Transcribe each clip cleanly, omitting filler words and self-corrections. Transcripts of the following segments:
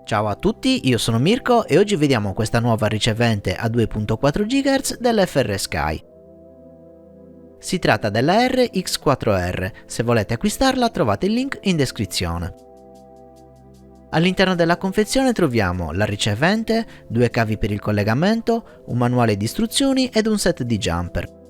Ciao a tutti, io sono Mirko e oggi vediamo questa nuova ricevente a 2.4 GHz dell'FR Sky. Si tratta della RX4R, se volete acquistarla trovate il link in descrizione. All'interno della confezione troviamo la ricevente, 2 cavi per il collegamento, un manuale di istruzioni ed un set di jumper.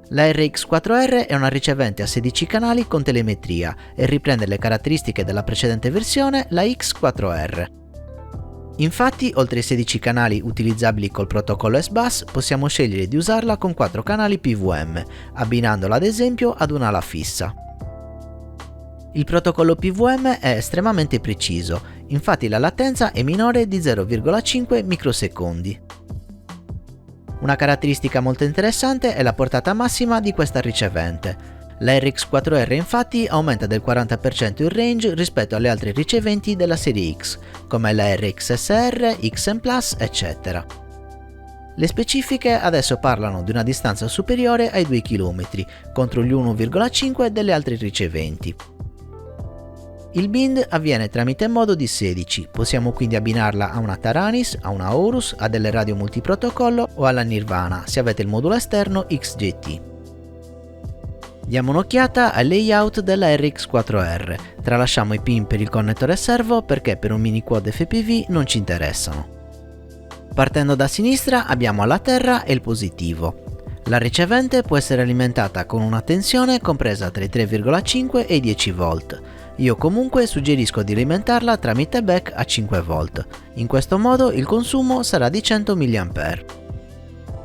La RX4R è una ricevente a 16 canali con telemetria e riprende le caratteristiche della precedente versione, la X4R. Infatti, oltre ai 16 canali utilizzabili col protocollo S-Bus, possiamo scegliere di usarla con 4 canali PWM, abbinandola ad esempio ad un'ala fissa. Il protocollo PWM è estremamente preciso, infatti la latenza è minore di 0,5 microsecondi. Una caratteristica molto interessante è la portata massima di questa ricevente. La RX4R infatti aumenta del 40% il range rispetto alle altre riceventi della serie X, come la RX-SR, XM+, eccetera. Le specifiche adesso parlano di una distanza superiore ai 2 km, contro gli 1,5 delle altre riceventi. Il bind avviene tramite modo di 16, possiamo quindi abbinarla a una Taranis, a una Horus, a delle radio multiprotocollo o alla Nirvana se avete il modulo esterno XGT. Diamo un'occhiata al layout della RX4R, tralasciamo i pin per il connettore servo perché per un mini quad FPV non ci interessano. Partendo da sinistra abbiamo la terra e il positivo. La ricevente può essere alimentata con una tensione compresa tra i 3,5 e i 10 volt. Io comunque suggerisco di alimentarla tramite back a 5 volt, in questo modo il consumo sarà di 100 mA.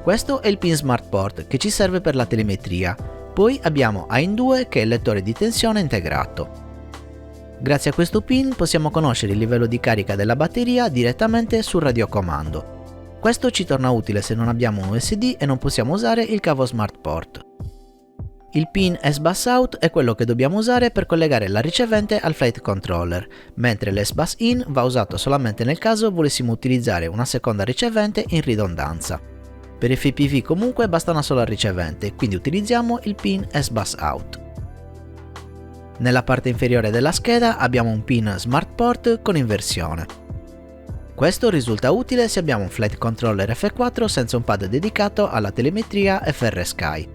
Questo è il pin Smart Port che ci serve per la telemetria, poi abbiamo AIN2 che è il lettore di tensione integrato. Grazie a questo pin possiamo conoscere il livello di carica della batteria direttamente sul radiocomando. Questo ci torna utile se non abbiamo un USB e non possiamo usare il cavo Smart Port. Il pin S-Bus Out è quello che dobbiamo usare per collegare la ricevente al flight controller, mentre l'S-Bus In va usato solamente nel caso volessimo utilizzare una seconda ricevente in ridondanza. Per FPV comunque basta una sola ricevente, quindi utilizziamo il pin S-Bus Out. Nella parte inferiore della scheda abbiamo un pin Smart Port con inversione. Questo risulta utile se abbiamo un flight controller F4 senza un pad dedicato alla telemetria FR Sky.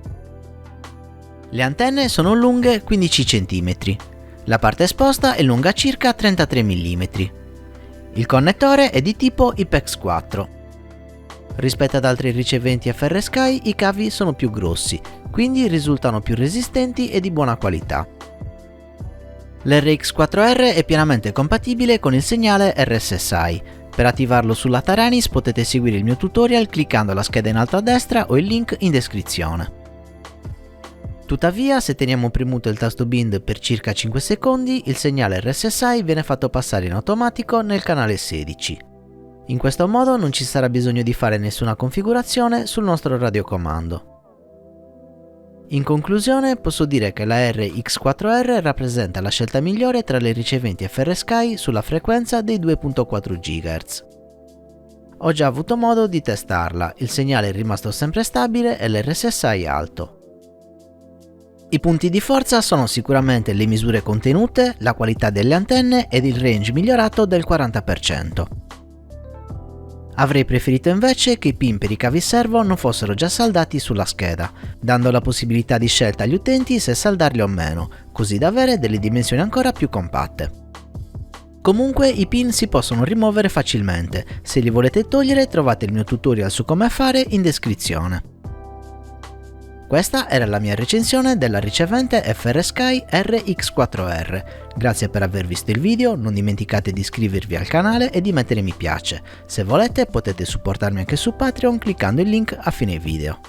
Le antenne sono lunghe 15 cm, la parte esposta è lunga circa 33 mm. Il connettore è di tipo IPEX4. Rispetto ad altri riceventi FR Sky i cavi sono più grossi, quindi risultano più resistenti e di buona qualità. L'RX4R è pienamente compatibile con il segnale RSSI. Per attivarlo sulla Taranis potete seguire il mio tutorial cliccando la scheda in alto a destra o il link in descrizione. Tuttavia, se teniamo premuto il tasto bind per circa 5 secondi, il segnale RSSI viene fatto passare in automatico nel canale 16. In questo modo non ci sarà bisogno di fare nessuna configurazione sul nostro radiocomando. In conclusione, posso dire che la RX4R rappresenta la scelta migliore tra le riceventi FR Sky sulla frequenza dei 2.4 GHz. Ho già avuto modo di testarla, il segnale è rimasto sempre stabile e l'RSSI alto. I punti di forza sono sicuramente le misure contenute, la qualità delle antenne ed il range migliorato del 40%. Avrei preferito invece che i pin per i cavi servo non fossero già saldati sulla scheda, dando la possibilità di scelta agli utenti se saldarli o meno, così da avere delle dimensioni ancora più compatte. Comunque i pin si possono rimuovere facilmente, se li volete togliere trovate il mio tutorial su come fare in descrizione. Questa era la mia recensione della ricevente FR Sky RX4R. Grazie per aver visto il video, non dimenticate di iscrivervi al canale e di mettere mi piace. Se volete potete supportarmi anche su Patreon cliccando il link a fine video.